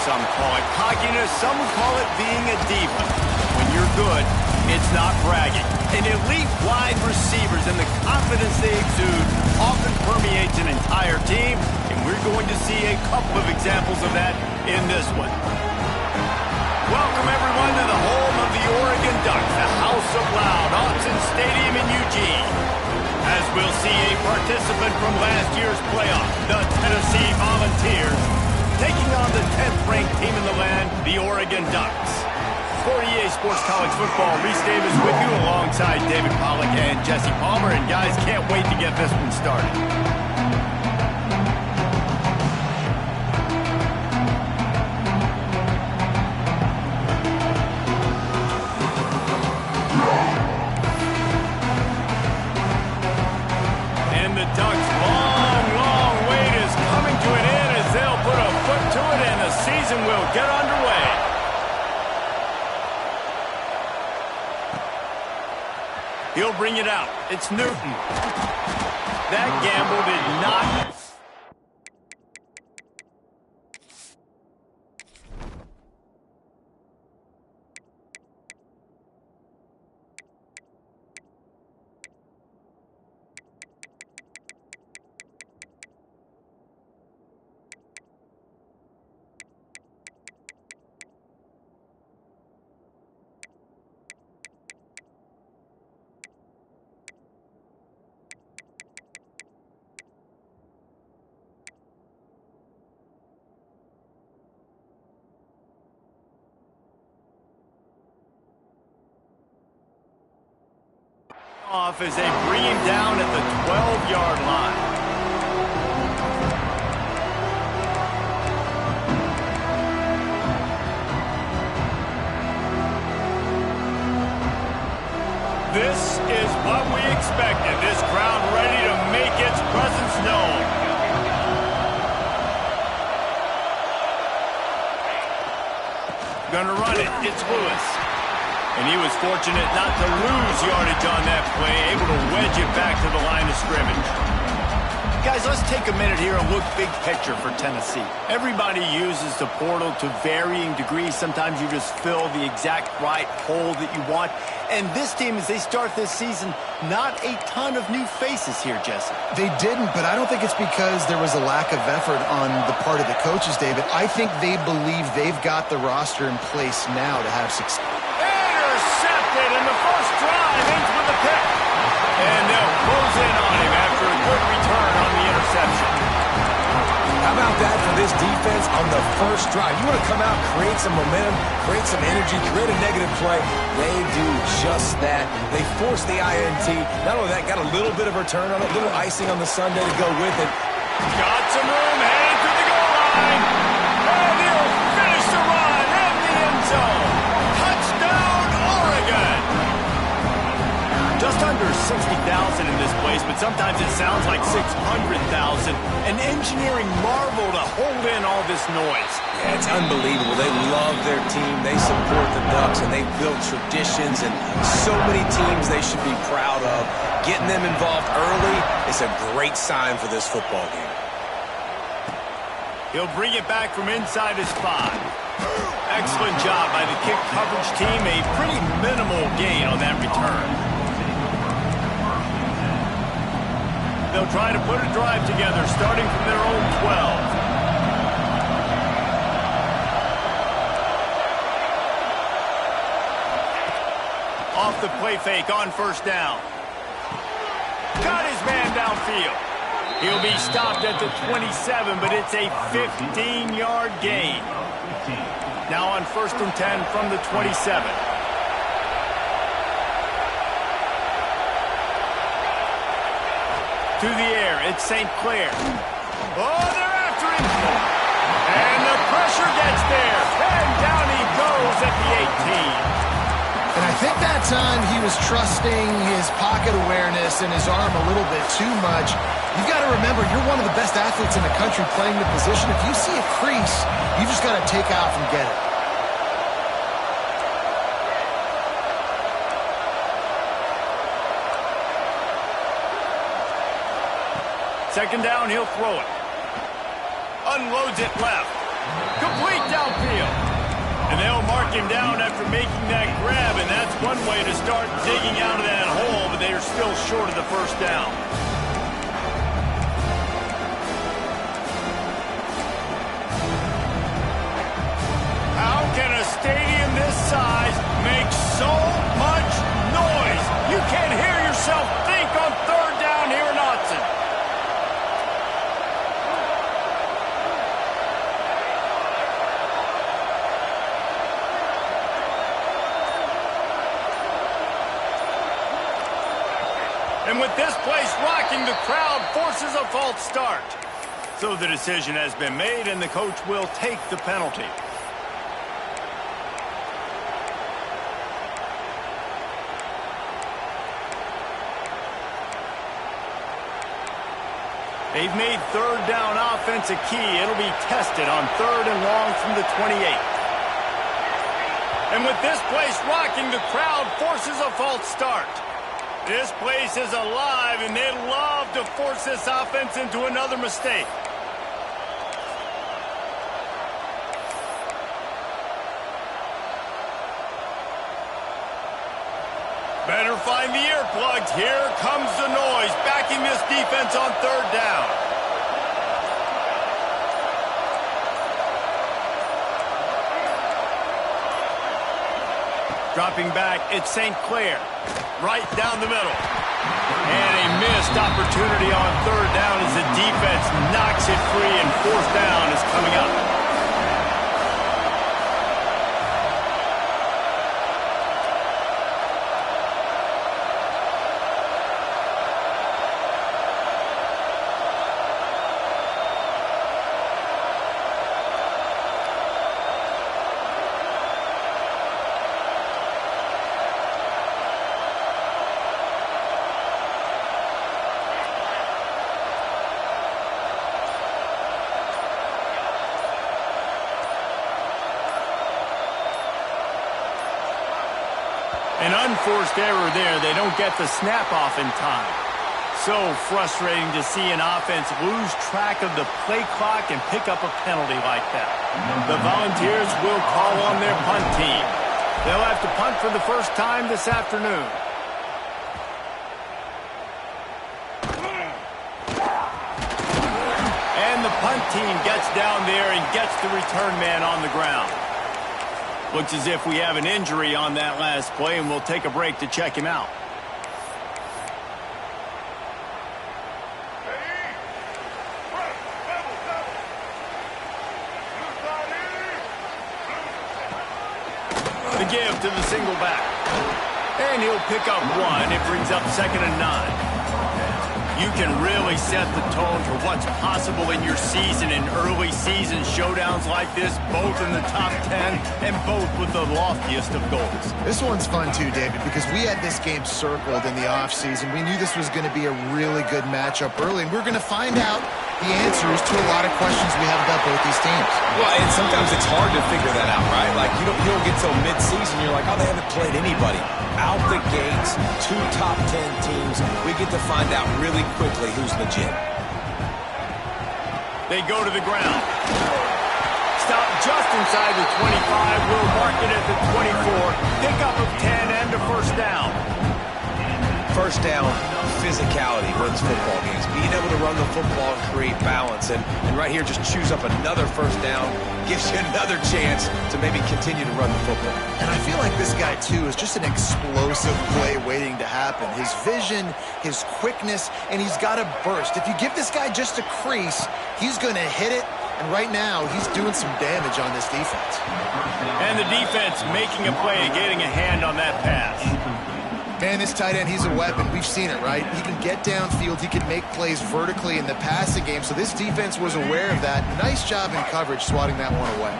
some call it cockiness, some would call it being a diva. When you're good, it's not bragging. And elite wide receivers and the confidence they exude often permeates an entire team, and we're going to see a couple of examples of that in this one. Welcome, everyone, to the home of the Oregon Ducks, the House of Loud, Autzen Stadium in Eugene. As we'll see a participant from last year's playoff, the Tennessee Volunteers, taking on the 10th-ranked team in the land, the Oregon Ducks. For EA Sports College Football, Reese Davis with you alongside David Pollack and Jesse Palmer. And guys, can't wait to get this one started. And the Ducks' long wait is coming to an end as they'll put a foot to it and the season will get underway. He'll bring it out. It's Newton. That gamble did not... off as they bring him down at the 12-yard line. This is what we expected. This crowd ready to make its presence known. Gonna run it. It's Lewis. And he was fortunate not to lose yardage on that play, able to wedge it back to the line of scrimmage. Guys, let's take a minute here and look big picture for Tennessee. Everybody uses the portal to varying degrees. Sometimes you just fill the exact right hole that you want. And this team, as they start this season, not a ton of new faces here, Jesse. They didn't, but I don't think it's because there was a lack of effort on the part of the coaches, David. I think they believe they've got the roster in place now to have success. Intercepted, and the first drive ends with a pick. And they'll close in on him after a good return on the interception. How about that for this defense on the first drive? You want to come out, create some momentum, create some energy, create a negative play. They do just that. They force the INT. Not only that, got a little bit of return on it, a little icing on the sundae to go with it. Got some room, heading to the goal line. And he'll finish the run in the end zone. Touchdown, Oregon. Just under 60,000 in this place, but sometimes it sounds like 600,000. An engineering marvel to hold in all this noise. Yeah, it's unbelievable. They love their team. They support the Ducks, and they've built traditions and so many teams they should be proud of. Getting them involved early is a great sign for this football game. He'll bring it back from inside his 5. Excellent job by the kick coverage team. A pretty minimal gain on that return. They'll try to put a drive together, starting from their own 12. Off the play fake on first down. Got his man downfield. He'll be stopped at the 27, but it's a 15-yard gain. Now on 1st and 10 from the 27. To the air, it's St. Clair. Oh, they're after him. And the pressure gets there. And down he goes at the 18. And I think that time he was trusting his pocket awareness and his arm a little bit too much. You've got to remember, you're one of the best athletes in the country playing the position. If you see a crease, you just got to take off and get it. Second down, he'll throw it. Unloads it left. Complete downfield. And they'll mark him down after making that grab, and that's one way to start digging out of that hole, but they are still short of the first down. How can a stadium this size make so much noise? You can't hear yourself think on third down here in Autzen. And with this place rocking, the crowd forces a false start. So the decision has been made, and the coach will take the penalty. They've made third down offense a key. It'll be tested on third and long from the 28. And with this place rocking, the crowd forces a false start. This place is alive, and they'd love to force this offense into another mistake. Better find the earplugs. Here comes the noise, backing this defense on third down. Dropping back, it's St. Clair. Right down the middle. And a missed opportunity on third down as the defense knocks it free, and fourth down is coming up. An unforced error there. They don't get the snap off in time. So frustrating to see an offense lose track of the play clock and pick up a penalty like that. The Volunteers will call on their punt team. They'll have to punt for the first time this afternoon. And the punt team gets down there and gets the return man on the ground. Looks as if we have an injury on that last play, and we'll take a break to check him out. The give to the single back. And he'll pick up one. It brings up 2nd and 9. You can really set the tone for what's possible in your season in early season showdowns like this, both in the top 10 and both with the loftiest of goals. This one's fun too, David, because we had this game circled in the offseason. We knew this was going to be a really good matchup early, and we're going to find out the answers to a lot of questions we have about both these teams. Well, and sometimes it's hard to figure that out, right? Like, you don't get till mid-season, you're like, oh, they haven't played anybody. Out the gates, 2 top 10 teams. We get to find out really quickly who's legit. They go to the ground. Stop just inside the 25. We'll mark it at the 24. Pickup of 10 and a first down. First down, physicality wins football games. Being able to run the football and create balance. And right here, just choose up another first down. Gives you another chance to maybe continue to run the football. And I feel like this guy, too, is just an explosive play waiting to happen. His vision, his quickness, and he's got a burst. If you give this guy just a crease, he's going to hit it. And right now, he's doing some damage on this defense. And the defense making a play and getting a hand on that pass. Man, this tight end, he's a weapon. We've seen it, right? He can get downfield. He can make plays vertically in the passing game. So this defense was aware of that. Nice job in coverage swatting that one away.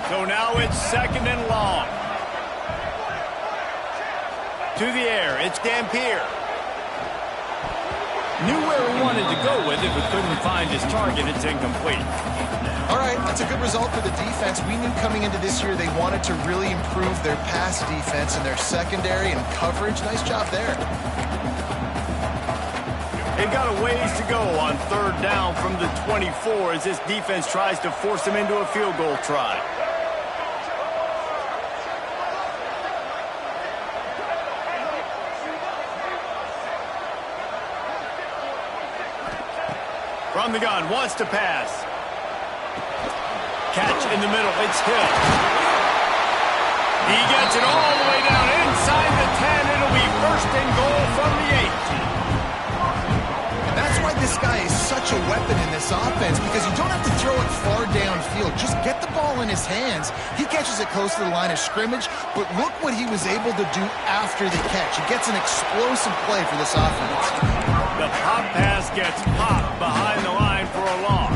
So now it's 2nd and long. To the air, it's Dampier. Knew where he wanted to go with it, but couldn't find his target. It's incomplete. All right, that's a good result for the defense. We knew coming into this year they wanted to really improve their pass defense and their secondary and coverage. Nice job there. They've got a ways to go on third down from the 24 as this defense tries to force them into a field goal try. From the gun, wants to pass. Catch in the middle, it's Hill. He gets it all the way down inside the 10. It'll be first and goal from the 8. That's why this guy is such a weapon in this offense, because you don't have to throw it far downfield. Just get the ball in his hands. He catches it close to the line of scrimmage, but look what he was able to do after the catch. He gets an explosive play for this offense. The pop pass gets popped behind the line for a loss.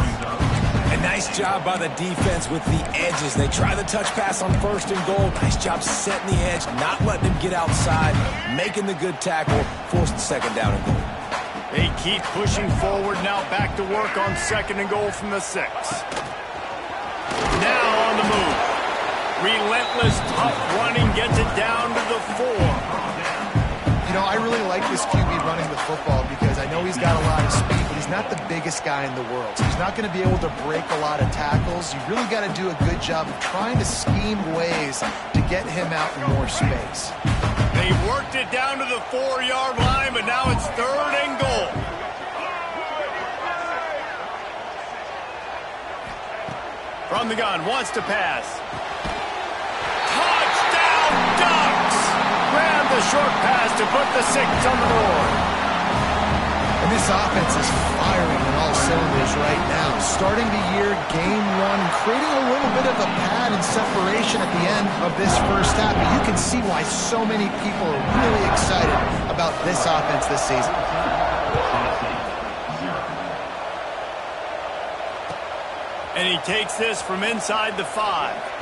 A nice job by the defense with the edges. They try the touch pass on first and goal. Nice job setting the edge, not letting him get outside, making the good tackle, forced the second down and goal. They keep pushing forward, now back to work on second and goal from the 6. Now on the move. Relentless, tough running, gets it down to the 4. You know, I really like this QB running the football because I know he's got a lot of speed, but he's not the biggest guy in the world. So he's not going to be able to break a lot of tackles. You really got to do a good job of trying to scheme ways to get him out in more space. They worked it down to the 4-yard line, but now it's third and goal. From the gun, wants to pass. Touchdown, Ducks! Grab the short pass to put the 6 on the board. And this offense is firing on all cylinders right now. Starting the year, game 1, creating a little bit of a pad and separation at the end of this first half. But you can see why so many people are really excited about this offense this season. And he takes this from inside the 5.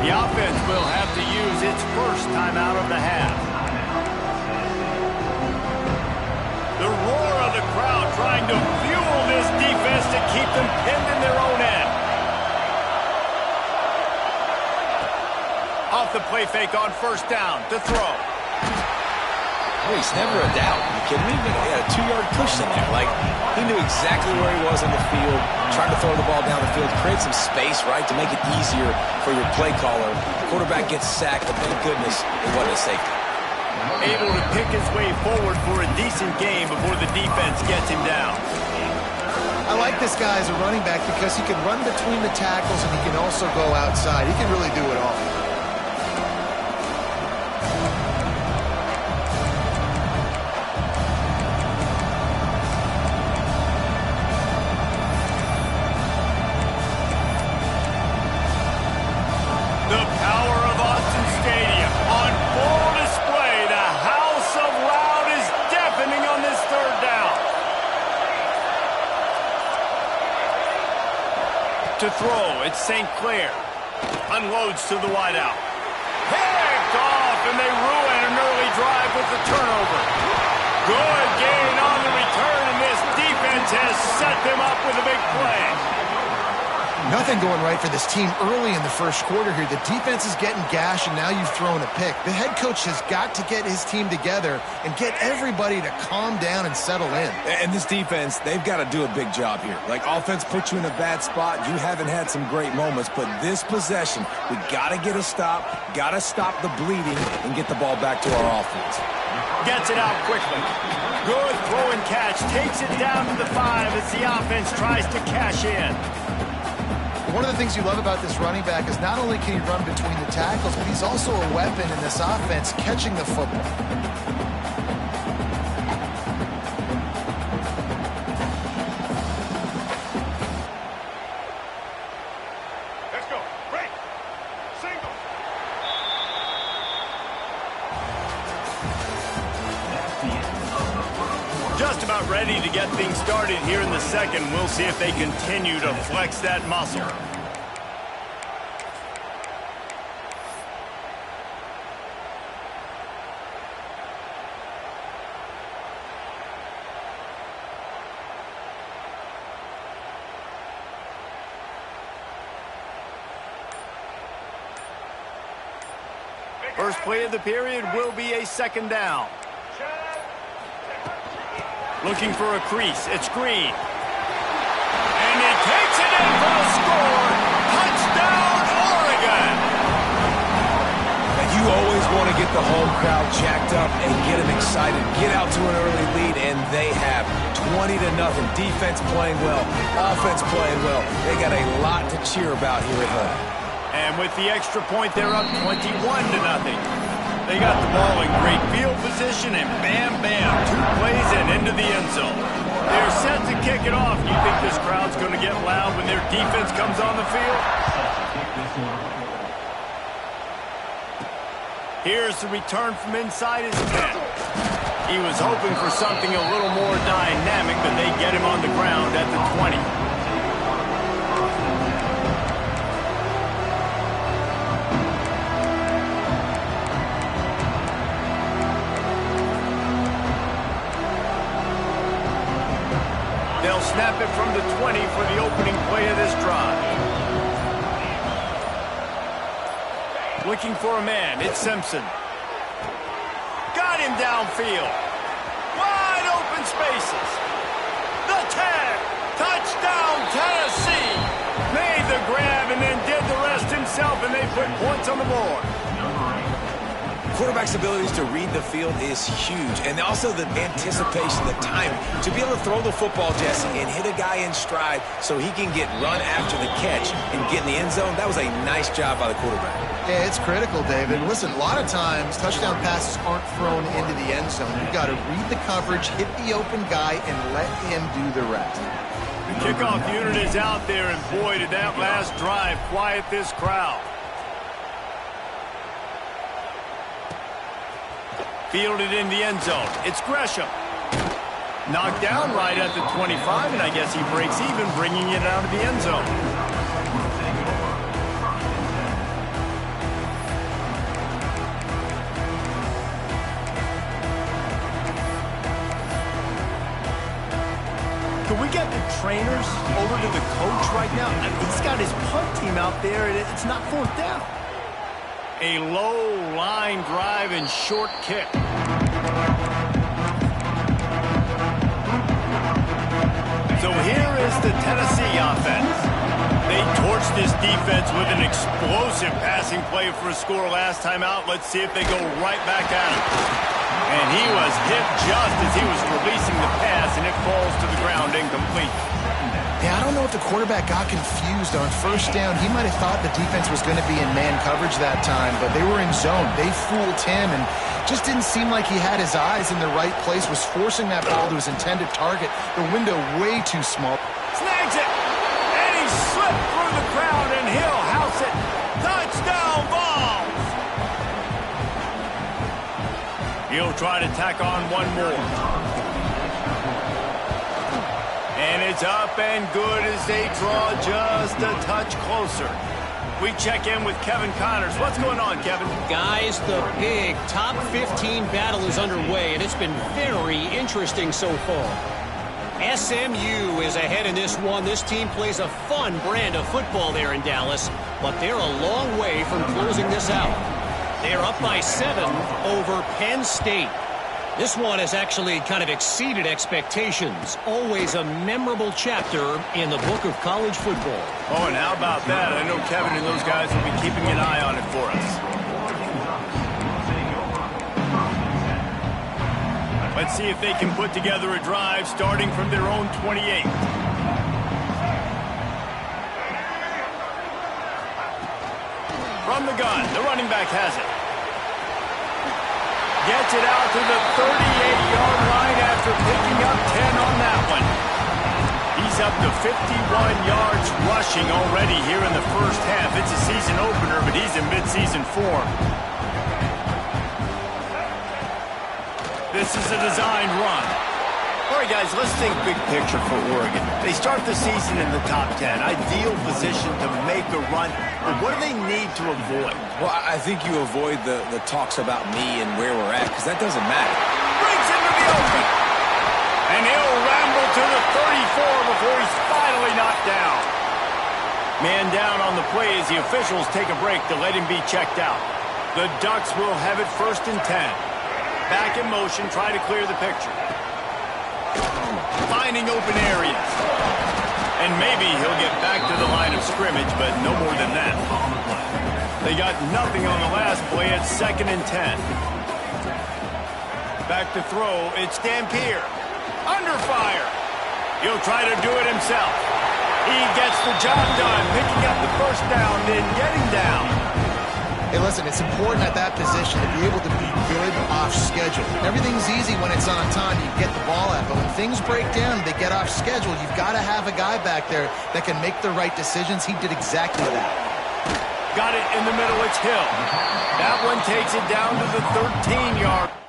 The offense will have to use its first time out of the half. The roar of the crowd trying to fuel this defense to keep them pinned in their own end. Off the play fake on first down to throw. Oh, he's never a doubt. Are you kidding me? He had a 2-yard push in there. Like, he knew exactly where he was on the field, trying to throw the ball down the field, create some space, right, to make it easier for your play caller. Quarterback gets sacked, but thank goodness it wasn't a safety. Able to pick his way forward for a decent game before the defense gets him down. I like this guy as a running back because he can run between the tackles and he can also go outside. He can really do it all. To throw, it's St. Clair. Unloads to the wideout. Picked off, and they ruin an early drive with the turnover. Good gain on the return, and this defense has set them up with a big play. Nothing going right for this team early in the first quarter here. The defense is getting gashed, and now you've thrown a pick. The head coach has got to get his team together and get everybody to calm down and settle in. And this defense, they've got to do a big job here. Like, offense puts you in a bad spot. You haven't had some great moments, but this possession, we got to get a stop, got to stop the bleeding, and get the ball back to our offense. Gets it out quickly. Good throw and catch. Takes it down to the 5 as the offense tries to cash in. One of the things you love about this running back is not only can he run between the tackles, but he's also a weapon in this offense catching the football. Let's go. Break. Single. Just about ready to get things started here in the second. We'll see if they continue to flex that muscle. First play of the period will be a second down. Looking for a crease. It's Green. And he takes it in for a score. Touchdown, Oregon. And you always want to get the home crowd jacked up and get them excited. Get out to an early lead, and they have 20-0. Defense playing well. Offense playing well. They got a lot to cheer about here at home. And with the extra point, they're up 21-0. They got the ball in great field position, and bam, bam, 2 plays and into the end zone. They're set to kick it off. You think this crowd's going to get loud when their defense comes on the field? Here's the return from inside his 10. He was hoping for something a little more dynamic, but they get him on the ground at the 20. They'll snap it from the 20 for the opening play of this drive. Looking for a man. It's Simpson. Got him downfield. Wide open spaces. The tag. Touchdown, Tennessee. Made the grab and then did the rest himself, and they put points on the board. Quarterback's abilities to read the field is huge, and also the anticipation, the timing. To be able to throw the football, Jesse, and hit a guy in stride so he can get run after the catch and get in the end zone, that was a nice job by the quarterback. Yeah, it's critical, David. Listen, a lot of times touchdown passes aren't thrown into the end zone. You've got to read the coverage, hit the open guy, and let him do the rest. The kickoff unit is out there, and boy, did that last drive quiet this crowd. Fielded in the end zone. It's Gresham. Knocked down right at the 25, and I guess he breaks even, bringing it out of the end zone. Can we get the trainers over to the coach right now? I mean, he's got his punt team out there, and it's not 4th down. A low line drive and short kick. So here is the Tennessee offense. They torched this defense with an explosive passing play for a score last time out. Let's see if they go right back at him. And he was hit just as he was releasing the pass, and it falls to the ground incomplete. Yeah, I don't know if the quarterback got confused on 1st down. He might have thought the defense was going to be in man coverage that time, but they were in zone. They fooled him and just didn't seem like he had his eyes in the right place, was forcing that ball to his intended target. The window way too small. Snags it, and he slipped through the crowd, and he'll house it. Touchdown, Vols! He'll try to tack on one more. And it's up and good as they draw just a touch closer. We check in with Kevin Connors. What's going on, Kevin? Guys, the big top 15 battle is underway, and it's been very interesting so far. SMU is ahead in this one. This team plays a fun brand of football there in Dallas, but they're a long way from closing this out. They're up by 7 over Penn State. This one has actually kind of exceeded expectations. Always a memorable chapter in the book of college football. Oh, and how about that? I know Kevin and those guys will be keeping an eye on it for us. Let's see if they can put together a drive starting from their own 28. From the gun, the running back has it. Gets it out to the 38-yard line after picking up 10 on that one. He's up to 51 yards rushing already here in the first half. It's a season opener, but he's in midseason form. This is a designed run. All right, guys, let's think big picture for Oregon. They start the season in the top 10. Ideal position to make a run. But what do they need to avoid? Well, I think you avoid the talks about me and where we're at, because that doesn't matter. Brings into the open. And he'll ramble to the 34 before he's finally knocked down. Man down on the play as the officials take a break to let him be checked out. The Ducks will have it 1st and 10. Back in motion, try to clear the picture. Finding open areas. And maybe he'll get back to the line of scrimmage, but no more than that. They got nothing on the last play. It's 2nd and 10. Back to throw. It's Dampier. Under fire. He'll try to do it himself. He gets the job done, picking up the 1st down, then getting down. Hey, listen, it's important at that position to be able to be good off schedule. Everything's easy when it's on time. You get the ball out. But when things break down, they get off schedule. You've got to have a guy back there that can make the right decisions. He did exactly that. Got it in the middle. It's Hill. That one takes it down to the 13-yard.